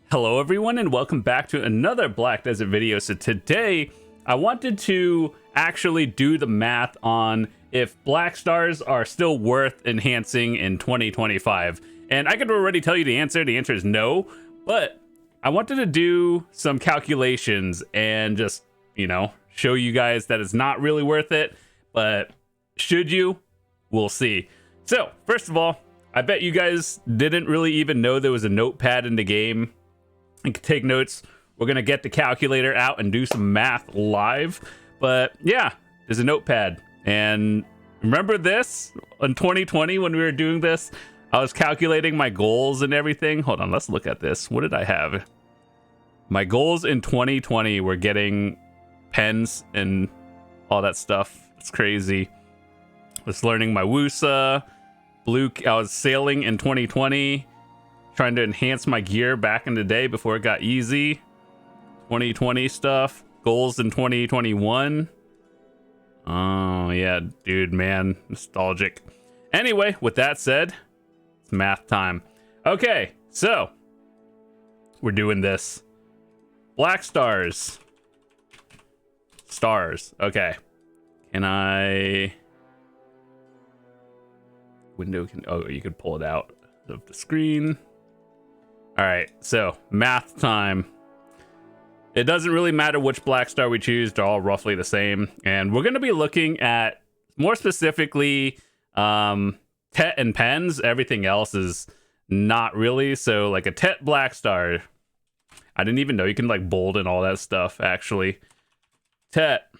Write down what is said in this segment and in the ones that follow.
Hello everyone and welcome back to another Black Desert video. So today I wanted to actually do the math on if Blackstars are still worth enhancing in 2025. And I could already tell you the answer. The answer is no, but I wanted to do some calculations and just, show you guys that it's not really worth it. But should you? We'll see. So first of all, I bet you guys didn't really even know there was a notepad in the game. You can take notes. We're gonna get the calculator out and do some math live. But yeah, there's a notepad. And remember this in 2020 when we were doing this? I was calculating my goals and everything. Hold on, let's look at this. What did I have? My goals in 2020 were getting pens and all that stuff. It's crazy. I was learning my Wusa. I was sailing in 2020. Trying to enhance my gear back in the day before it got easy. 2020 stuff. Goals in 2021. Oh, yeah, dude, man. Nostalgic. Anyway, with that said, it's math time. Okay, so we're doing this. Blackstars. Stars. Okay. Can I... Oh, you could pull it out of the screen. All right, so math time. It doesn't really matter which Blackstar we choose. They're all roughly the same. And we're going to be looking at, more specifically, Tet and Pens. Everything else is not really. So, like a Tet Blackstar. I didn't even know you can, like, bold and all that stuff, actually. Tet.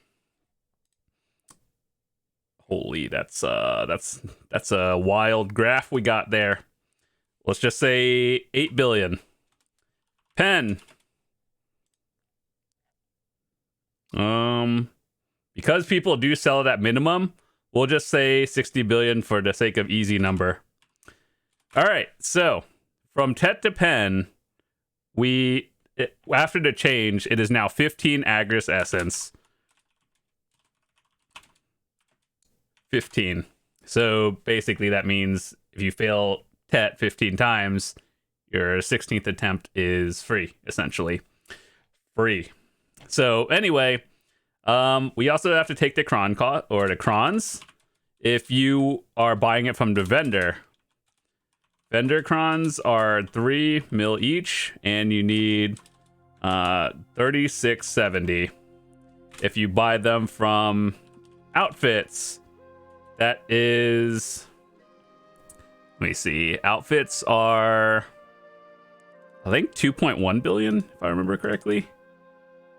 Holy, that's a wild graph we got there. Let's just say 8 billion. Pen. Because people do sell it at minimum, we'll just say 60 billion for the sake of easy number. All right, so from Tet to Pen, after the change, it is now 15 Agris Essence. 15. So basically that means if you fail Tet 15 times, your 16th attempt is free, essentially. Free. So anyway, we also have to take the cron cost, or the crons, if you are buying it from the vendor. Vendor crons are 3 mil each, and you need 3670. If you buy them from outfits, that is... Let me see. Outfits are, I think, 2.1 billion, if I remember correctly.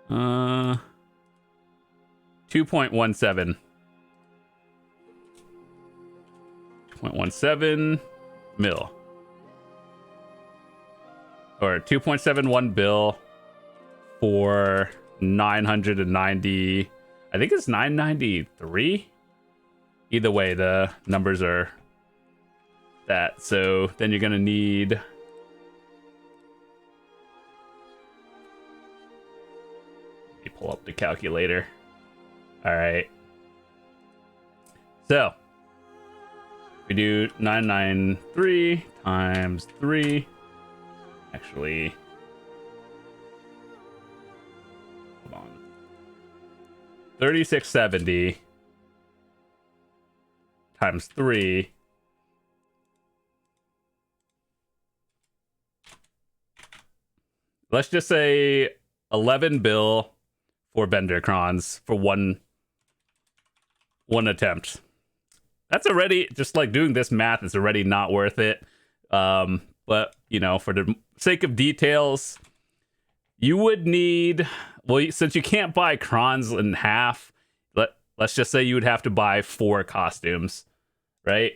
2.17. 2.17 mil. Or 2.71 bill for 990. I think it's 993. Either way, the numbers are that. So then you're gonna need... Let me pull up the calculator. All right. So we do 993 times 3. Actually, hold on. 3670 times 3. Let's just say 11 bill for vendor crons for one attempt. That's already, just like doing this math is already not worth it. But, for the sake of details, you would need, well, since you can't buy crons in half, let's just say you would have to buy 4 costumes, right?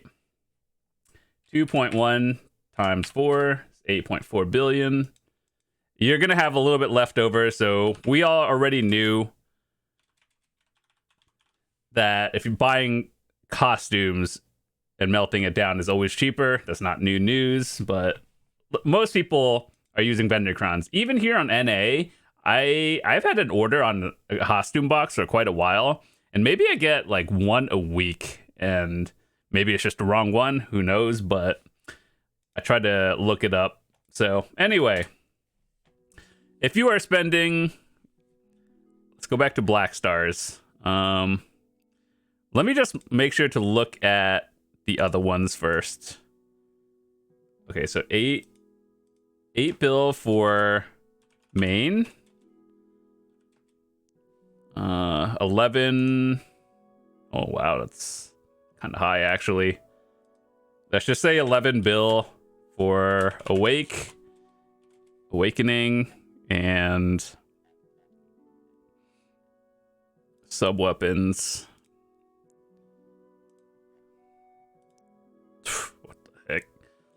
2.1 times 4 is 8.4 billion. You're going to have a little bit left over, so we all already knew that if you're buying costumes and melting it down is always cheaper. That's not new news, but most people are using vendor crons. Even here on NA, I've had an order on a costume box for quite a while, and maybe I get like 1 a week, and maybe it's just the wrong one. Who knows? But I tried to look it up. So anyway, if you are spending, let's go back to Blackstars. Let me just make sure to look at the other ones first. Okay, so 8 bill for main. 11. Oh wow, that's kind of high actually. Let's just say 11 bill for awakening, and sub weapons. What the heck?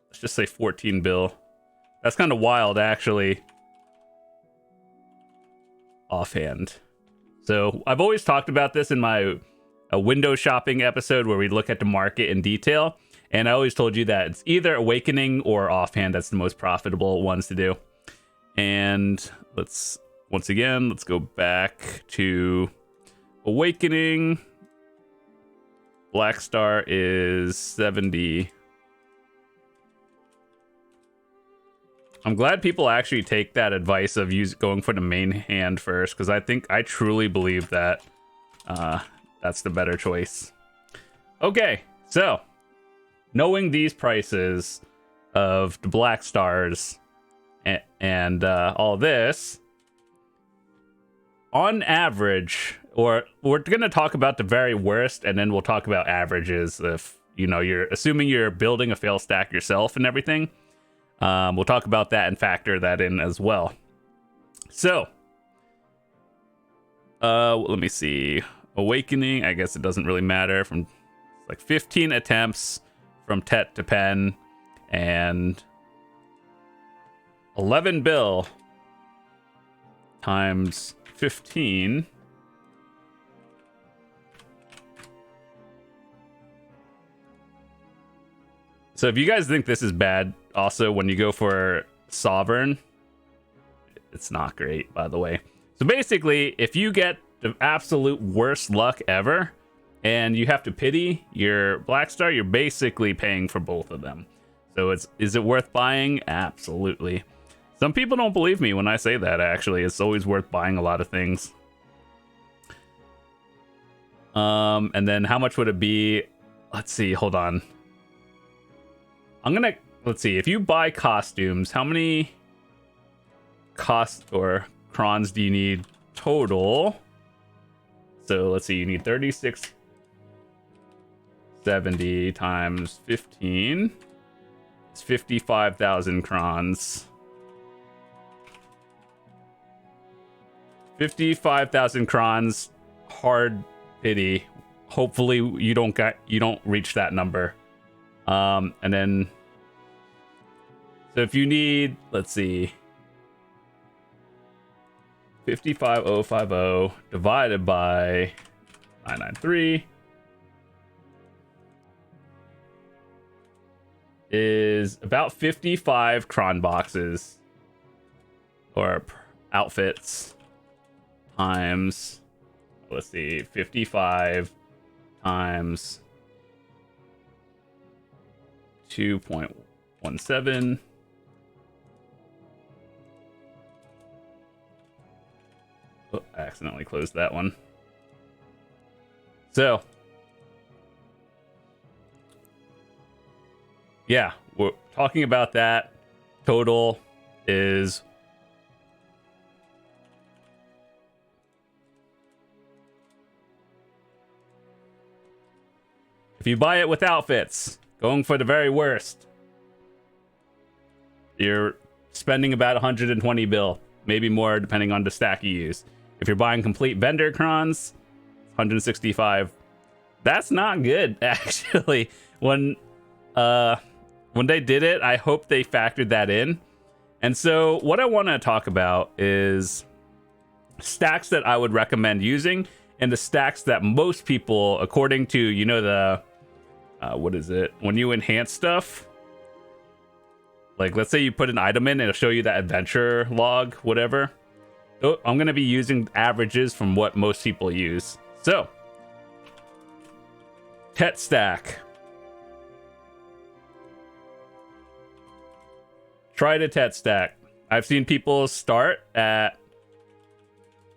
Let's just say 14 bill. That's kind of wild actually. Offhand. So I've always talked about this in my window shopping episode where we look at the market in detail. And I always told you that it's either awakening or offhand that's the most profitable ones to do. And let's go back to awakening. Blackstar is 70. I'm glad people actually take that advice of going for the main hand first, because I truly believe that that's the better choice. Okay, so knowing these prices of the Blackstars and all this, on average, or we're going to talk about the very worst, and then we'll talk about averages if, you know, you're assuming you're building a fail stack yourself and everything. We'll talk about that and factor that in as well. So, let me see. Awakening, I guess it doesn't really matter. From like 15 attempts from Tet to Pen, and 11 bill times 15. So if you guys think this is bad, also when you go for Sovereign, it's not great, by the way. So basically, if you get the absolute worst luck ever and you have to pity your Blackstar, you're basically paying for both of them. So is it worth buying? Absolutely. Some people don't believe me when I say that, actually. It's always worth buying a lot of things. And then how much would it be? Let's see, hold on. Let's see, if you buy costumes, how many or crons do you need total? So let's see, you need 3670 times 15. It's 55,000 crons. 55,000 crons, hard pity. Hopefully you don't reach that number. And then, so if you need, let's see, 55,050 divided by 993 is about 55 cron boxes or outfits times, let's see, 55 times 2.17. Oh, I accidentally closed that one. So, yeah, we're talking about that. Total is if you buy it with outfits, going for the very worst, you're spending about 120 bill, maybe more depending on the stack you use. If you're buying complete vendor crons, 165. That's not good, actually. When they did it, I hope they factored that in. And so what I want to talk about is stacks that I would recommend using, and the stacks that most people, according to, you know, the what is it? When you enhance stuff, like let's say you put an item in, it'll show you that adventure log, whatever. So I'm going to be using averages from what most people use. So, Tet stack. Try the Tet stack. I've seen people start at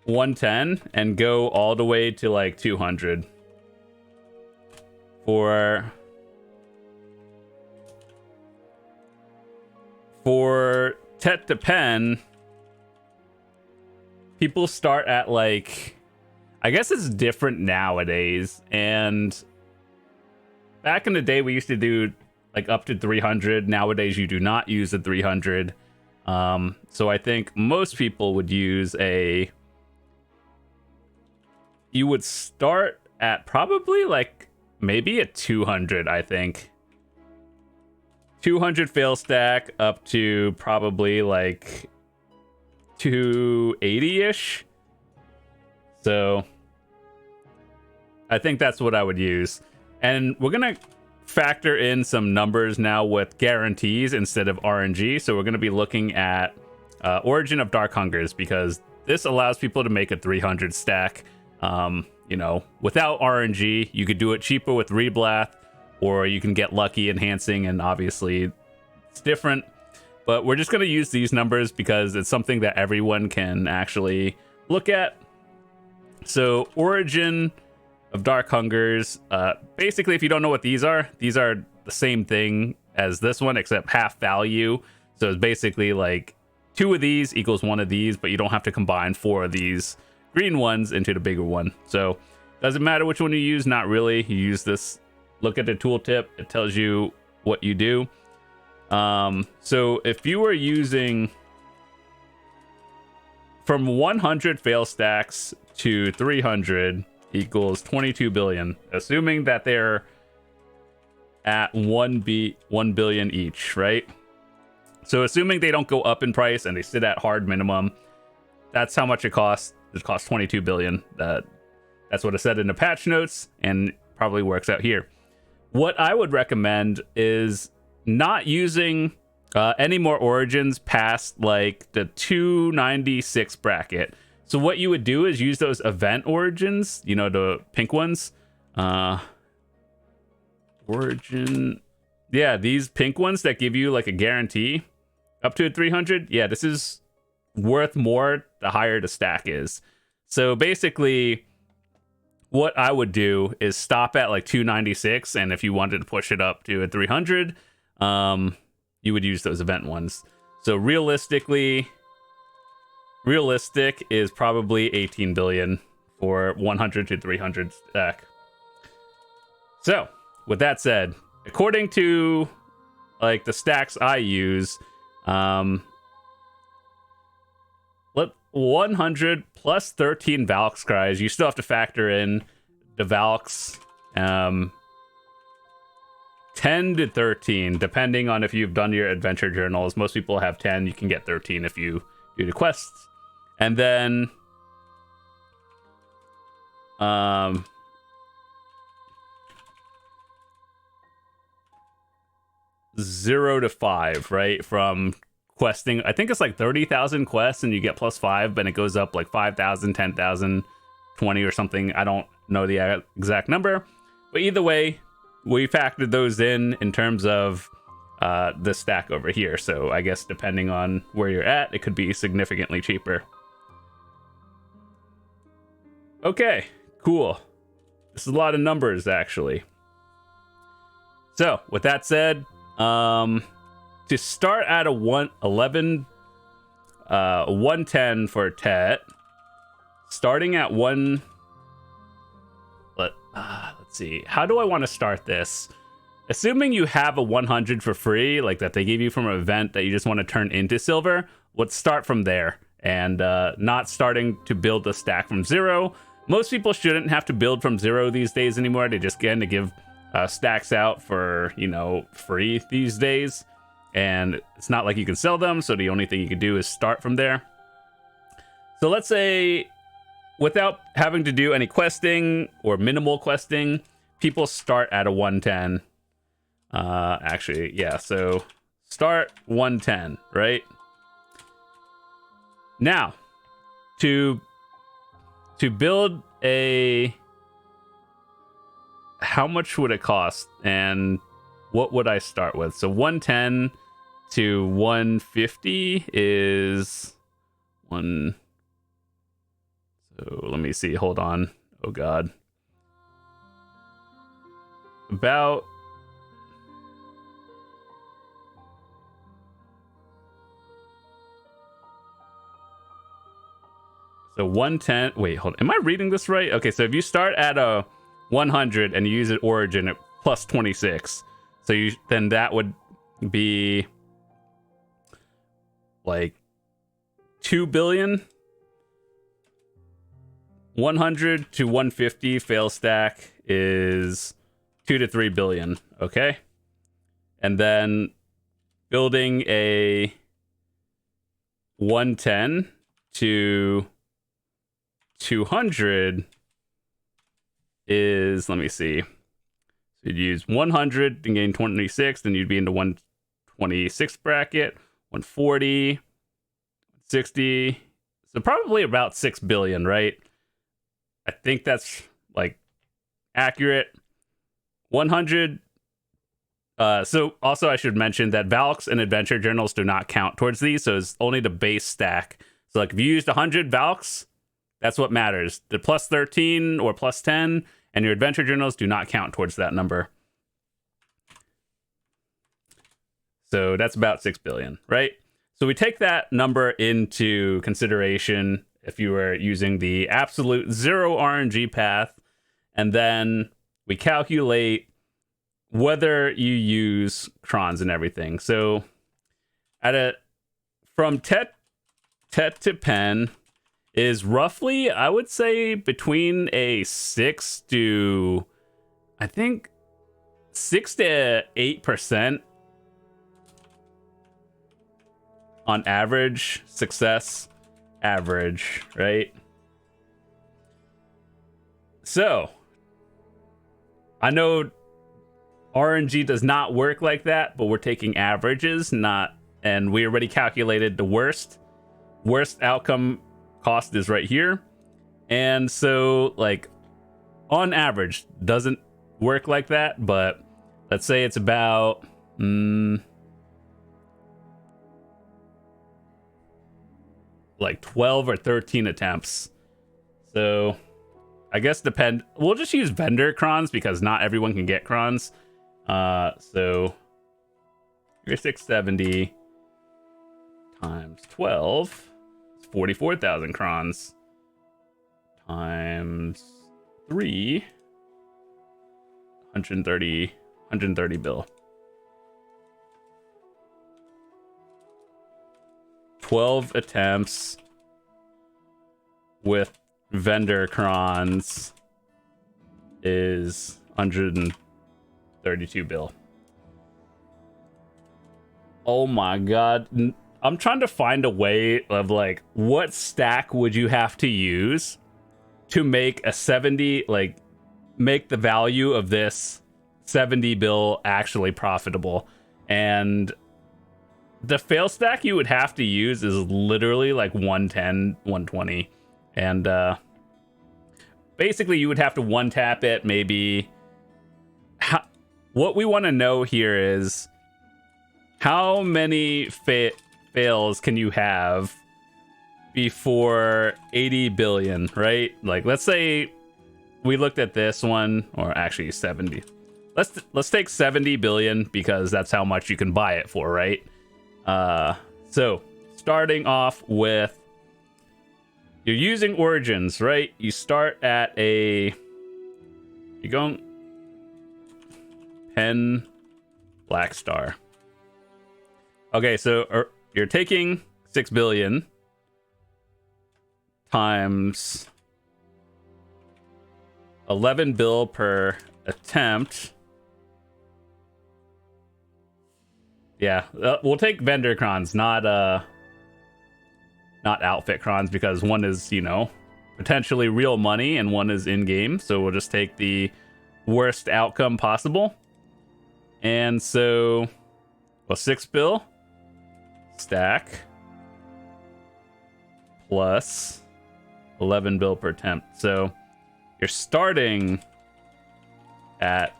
110 and go all the way to like 200 for Tet to Pen. People start at like, I guess it's different nowadays, and back in the day we used to do like up to 300. Nowadays you do not use the 300. So I think most people would use you would start at probably like maybe a 200. I think 200 fail stack up to probably like 280-ish. So I think that's what I would use. And we're gonna factor in some numbers now with guarantees instead of RNG. So we're gonna be looking at Origin of Dark Hungers, because this allows people to make a 300 stack. You know, without RNG, you could do it cheaper with Reblath, or you can get lucky enhancing, and obviously it's different. But we're just going to use these numbers because it's something that everyone can actually look at. So Origin of Dark Hungers, basically, if you don't know what these are the same thing as this one, except half value. So it's basically like 2 of these equals 1 of these, but you don't have to combine 4 of these green ones into the bigger one. So doesn't matter which one you use, not really. You use this, look at the tooltip, it tells you what you do. So if you were using from 100 fail stacks to 300 equals 22 billion, assuming that they're at 1 billion each, right? So assuming they don't go up in price and they sit at hard minimum, that's how much it costs. It costs 22 billion. That's what it said in the patch notes, and probably works out here. What I would recommend is not using any more origins past like the 296 bracket. So what you would do is use those event origins, you know, the pink ones. Origin, yeah, these pink ones that give you like a guarantee up to a 300. Yeah, this is worth more the higher the stack is. So basically what I would do is stop at like 296, and if you wanted to push it up to a 300, you would use those event ones. So realistic is probably 18 billion for 100 to 300 stack. So with that said, according to like the stacks I use, 100 plus 13 Valk's cries. You still have to factor in the Valks. 10 to 13, depending on if you've done your adventure journals. Most people have 10. You can get 13 if you do the quests. And then 0 to 5, right? From questing, I think it's like 30,000 quests and you get +5, but it goes up like 5,000, 10,000, 20 or something. I don't know the exact number, but either way, we factored those in terms of the stack over here. So I guess depending on where you're at, it could be significantly cheaper. Okay, cool. This is a lot of numbers actually. So with that said, to start at a 110 for Tet, starting at let's see, how do I want to start this? Assuming you have a 100 for free, like that they give you from an event that you just want to turn into silver, let's start from there, and not starting to build a stack from 0. Most people shouldn't have to build from 0 these days anymore. They just get to give stacks out for, you know, free these days, and it's not like you can sell them, so the only thing you can do is start from there. So let's say, without having to do any questing or minimal questing, people start at a 110. Actually, yeah, so start 110, right? Now, to build a... how much would it cost, and what would I start with? So 110 to 150 is one. So let me see. Hold on. Oh God. About so 110. Wait, hold on. Am I reading this right? Okay, so if you start at a 100 and you use it origin at plus 26, so then that would be like 2 billion. 100 to 150 fail stack is 2 to 3 billion. Okay, and then building a 110 to 200 is, let me see. So you'd use 100 and gain 26, then you'd be into 126 bracket, 140, 60. So probably about 6 billion, right? I think that's like accurate. 100. So also I should mention that Valks and Adventure Journals do not count towards these, so it's only the base stack. So like if you used 100 Valks, that's what matters. The plus 13 or plus 10 and your Adventure Journals do not count towards that number. So that's about 6 billion, right? So we take that number into consideration if you were using the absolute zero RNG path, and then we calculate whether you use crons and everything. So from tet to pen is roughly, I would say, between a 6 to 8% on average success average, right? So I know RNG does not work like that, but we're taking averages, and we already calculated the worst outcome cost is right here. And so like on average doesn't work like that, but let's say it's about like 12 or 13 attempts. So I guess we'll just use vendor crons because not everyone can get crons. So your 670 times 12 is 44,000 crons times 3, 130 bill. 12 attempts with vendor crons is 132 bill. Oh my god. I'm trying to find a way of like, what stack would you have to use to make a 70, like make the value of this 70 bill actually profitable. And the fail stack you would have to use is literally like 110, 120. And basically you would have to one tap it maybe. What we want to know here is how many fails can you have before 80 billion, right? Like let's say we looked at this one, or actually 70. Let's take 70 billion because that's how much you can buy it for, right? So starting off with, you're using origins, right? You start at you're going pen Blackstar. Okay, so you're taking 6 billion times 11 bill per attempt. Yeah, we'll take vendor crons, not outfit crons, because one is, potentially real money and one is in-game. So we'll just take the worst outcome possible. And so, 6 bill stack plus 11 bill per attempt. So you're starting at,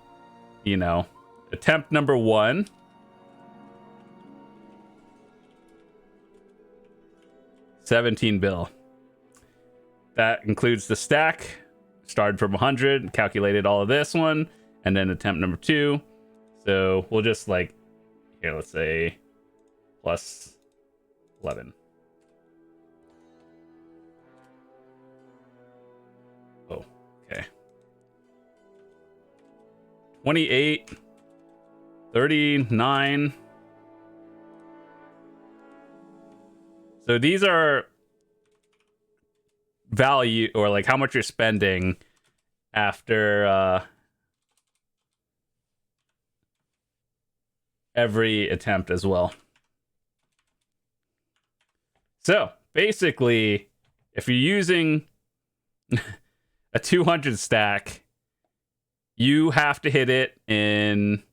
attempt number 1 17 bill. That includes the stack. Started from 100, calculated all of this one, and then attempt number 2. So we'll just like, here, let's say plus 11. Oh, okay. 28, 39. So these are value, or like how much you're spending after every attempt as well. So basically, if you're using a 200 stack, you have to hit it in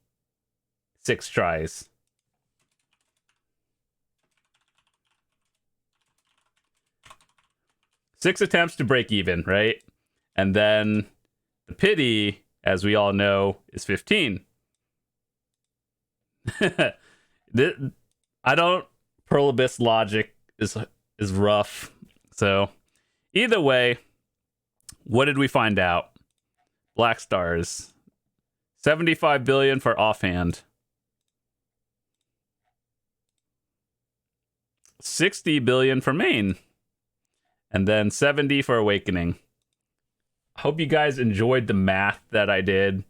6 tries. Six attempts to break even, right? And then the pity, as we all know, is 15. I don't. Pearl Abyss logic is rough. So either way, what did we find out? Blackstars, 75 billion for offhand, 60 billion for main, and then 70 for awakening. I hope you guys enjoyed the math that I did.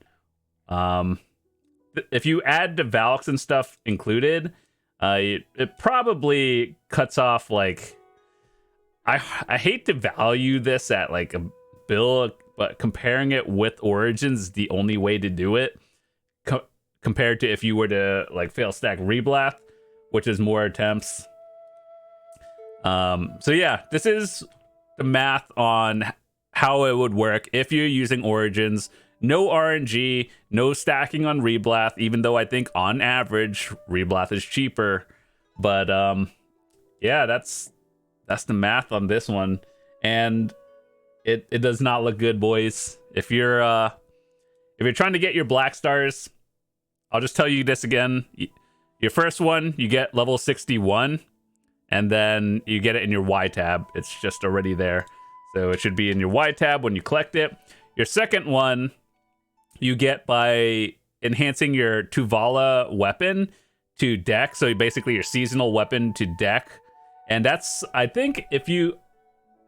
If you add the Valks and stuff included, it probably cuts off like, I hate to value this at like a bill, but comparing it with Origins is the only way to do it, compared to if you were to like fail stack Reblath, which is more attempts. So yeah, this is the math on how it would work if you're using Origins. No RNG, no stacking on Reblath, even though I think on average Reblath is cheaper. But yeah, that's the math on this one, and it does not look good, boys. If you're trying to get your Blackstars, I'll just tell you this again. Your first one, you get level 61, and then you get it in your Y tab. It's just already there. So it should be in your Y tab when you collect it. Your second one, you get by enhancing your Tuvala weapon to deck. So basically your seasonal weapon to deck. And that's, I think,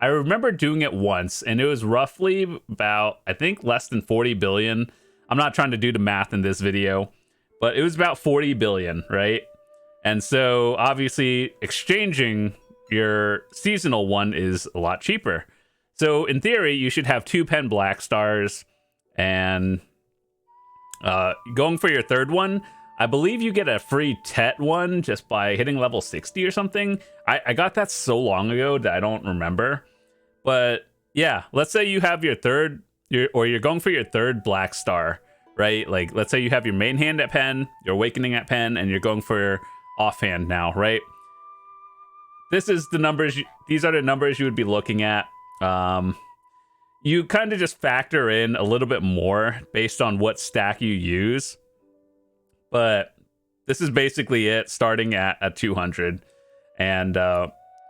I remember doing it once, and it was roughly about, I think, less than 40 billion. I'm not trying to do the math in this video, but it was about 40 billion, right? And so obviously exchanging your seasonal one is a lot cheaper. So in theory, you should have 2 pen Blackstars, and going for your third one, I believe you get a free Tet one just by hitting level 60 or something. I got that so long ago that I don't remember. But yeah, let's say you have your third, you're going for your third Blackstar, right? Like, let's say you have your main hand at pen, your awakening at pen, and you're going for your offhand now, right? This is the numbers. These are the numbers you would be looking at. You kind of just factor in a little bit more based on what stack you use. But this is basically it, starting at 200. And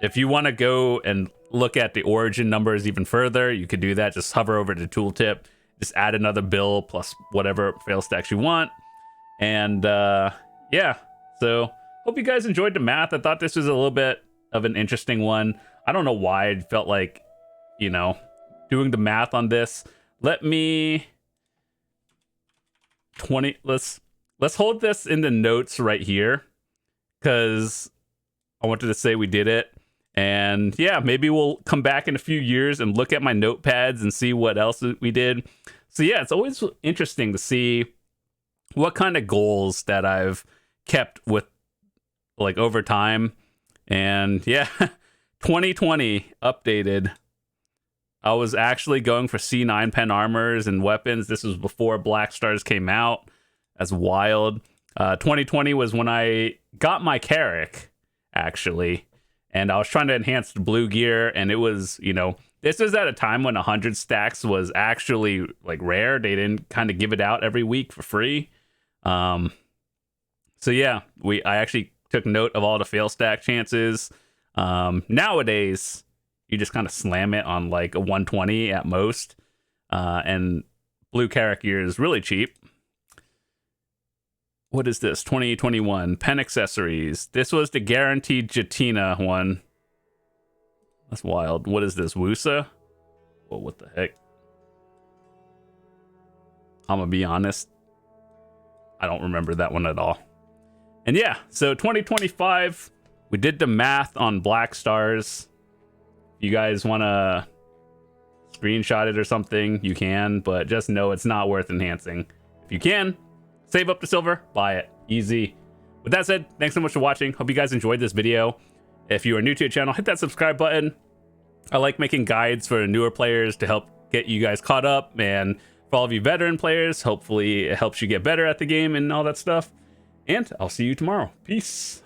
if you want to go and look at the origin numbers even further, you could do that. Just hover over the tooltip, just add another bill plus whatever fail stacks you want. And yeah, so hope you guys enjoyed the math. I thought this was a little bit of an interesting one. I don't know why I felt like, you know, doing the math on this. Let's hold this in the notes right here, because I wanted to say we did it. And yeah, maybe we'll come back in a few years and look at my notepads and see what else we did. So yeah, it's always interesting to see what kind of goals that I've kept with, like, over time. And yeah, 2020 updated. I was actually going for C9 pen armors and weapons. This was before Blackstars came out. That's wild. 2020 was when I got my Carrick, actually. And I was trying to enhance the blue gear. And it was, you know, this was at a time when 100 stacks was actually, like, rare. They didn't kind of give it out every week for free. So yeah, I actually took note of all the fail stack chances. Nowadays, you just kind of slam it on like a 120 at most. And blue Carrack gear is really cheap. What is this? 2021 pen accessories. This was the guaranteed Jatina one. That's wild. What is this? Wusa? Well, what the heck? I'm gonna be honest, I don't remember that one at all. And yeah, so 2025, we did the math on Blackstars. If you guys want to screenshot it or something, you can, but just know it's not worth enhancing. If you can, save up to silver, buy it. Easy. With that said, thanks so much for watching. Hope you guys enjoyed this video. If you are new to the channel, hit that subscribe button. I like making guides for newer players to help get you guys caught up, and for all of you veteran players, hopefully it helps you get better at the game and all that stuff. And I'll see you tomorrow. Peace.